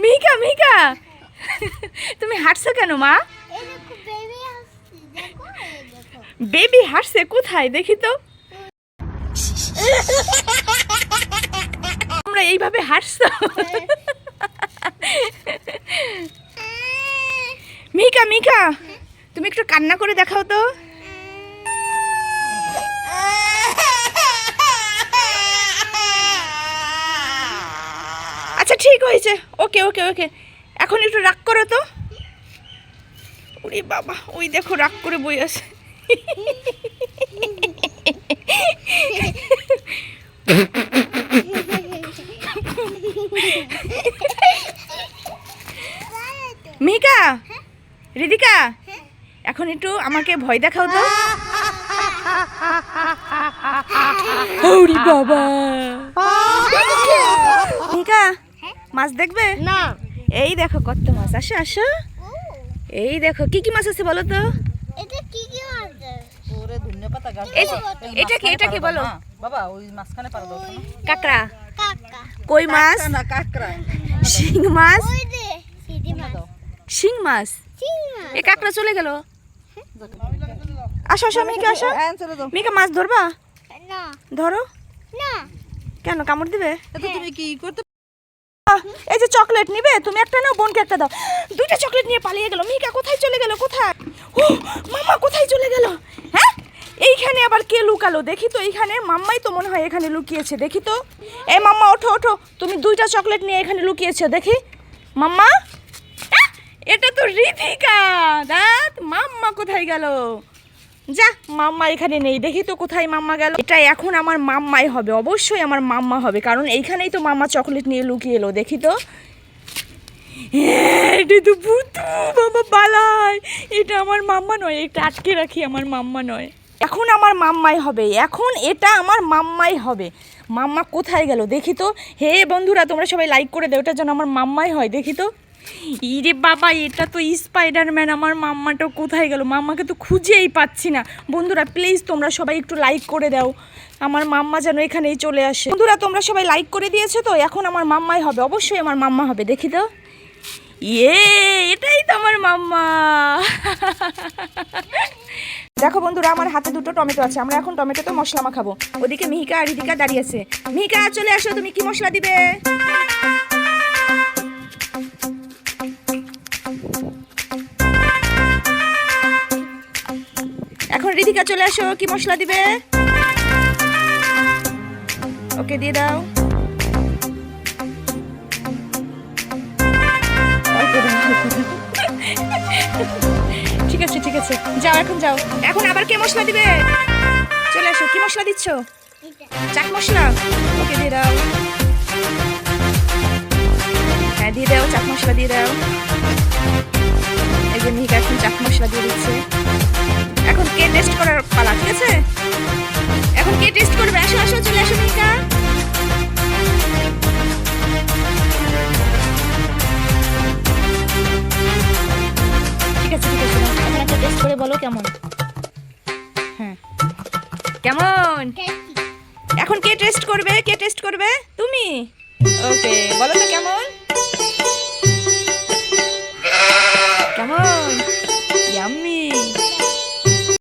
মিকা মিকা তুমি হাঁটছো কেন মা? বেবি হাঁটছে কোথায় দেখি তো। আমরা এইভাবে হাঁটছো? মিকা মিকা তুমি একটু কান্না করে দেখাও তো। আচ্ছা ঠিক হয়েছে, ওকে ওকে ওকে। এখন একটু রাগ করো তো। ওরে বাবা, ওই দেখো রাগ করে বই আছে। মিকা, রিদিকা, এখন একটু আমাকে ভয় দেখাও তো। ওরে বাবা, মিকা মাছ দেখবে না? এই দেখো কত মাছ। আসো আসো, এই দেখো কি কি মাছ আছে বলো তো। এটা কি কি মাছ? ওরে ধন্যপাতা গাছ। এটা কি, এটা কি বলো বাবা? ওই মাছখানে পারো দাও না। কাকড়া, কাকা। কই মাছ, না কাকড়া, শিং মাছ, ওই যে সিধি মাছ। শিং মাছ। এই কাকড়া চলে গেল। আসো আসো মিকা, আসো। হ্যাঁ চলে দাও। মিকা মাছ ধরবা? না ধরো। না। কেন, কামড় দিবে? এটা তুমি কি করতে? এই যে চকলেট নিবে, তুমি একটা নাও, বোনকে একটা দাও। দুইটা চকলেট নিয়ে পালিয়ে গেল। মিকা কোথায় চলে গেল? কোথায়? ও মামা কোথায় চলে গেল? হ্যাঁ, এইখানে আবার কে লুকালো দেখি তো। এইখানে মাম্মাই তো মনে হয় এখানে লুকিয়েছে, দেখি তো। এই মাম্মা ওঠো ওঠো, তুমি দুইটা চকলেট নিয়ে এখানে লুকিয়েছো, দেখি। মাম্মা, এটা তো রিধিকা। দাঁত মাম্মা কোথায় গেল? যা, মাম্মা এখানে নেই, দেখি তো কোথায় মাম্মা গেল। এটা এখন আমার মাম্মাই হবে, অবশ্যই আমার মাম্মা হবে, কারণ এইখানেই তো মাম্মা চকলেট নিয়ে লুকিয়ে এলো, দেখি তো। এটা তো ভূতু বাবা পালায়। এটা আমার মাম্মা নয়, এটা আটকে রাখি, আমার মাম্মা নয়। এখন আমার মাম্মাই হবে, এখন এটা আমার মাম্মাই হবে। মাম্মা কোথায় গেল দেখি তো। হে বন্ধুরা, তোমরা সবাই লাইক করে দাও, এটার জন্য আমার মাম্মাই হয়, দেখি তো। ইরে বাবা, এটা তো স্পাইডারম্যান। আমার মাম্মাটা কোথায় গেল? মাম্মাকে তো খুঁজেই পাচ্ছি না। বন্ধুরা প্লিজ তোমরা সবাই একটু লাইক করে দাও, আমার মাম্মা যেন এখানেই চলে আসে। বন্ধুরা তোমরা সবাই লাইক করে দিয়েছো তো, এখন আমার মাম্মাই হবে, অবশ্যই আমার মাম্মা হবে, দেখি তো। ইয়ে, এটাই তো আমার মাম্মা। দেখো বন্ধুরা, আমার হাতে দুটো টমেটো আছে, আমরা এখন টমেটোতে মশলা মাখাবো। ওদিকে মিহিকা আর রিদিকা দাঁড়িয়ে আছে। মিহিকা চলে আসো, তুমি কি মশলা দিবে? এখন রিধিকা চলে আসো, কি মশলা দিবে? ওকে দিয়ে দাও। ঠিক আছে ঠিক আছে, যাও এখন যাও। এখন আবার কে মশলা দিবে? চলে আসো, কি মশলা দিচ্ছ? চাট মশলা। ওকে দিয়ে দাও। হ্যাঁ দিয়ে দাও, চাট মশলা দিয়ে দাও। এই যে মিহিকা এখন চাট মশলা দিয়ে দিচ্ছে। এখন কে টেস্ট করার পালা, ঠিক আছে? এখন কে টেস্ট করবে? আসো আসো, চলে আসো মিহিকা। ঠিক আছে ঠিক আছে, এখন একটা টেস্ট করে বলো কেমন। হ্যাঁ কেমন? এখন কে টেস্ট করবে? কে টেস্ট করবে? তুমি। ওকে বলো তো কেমন কেমন? ইয়াম্মি।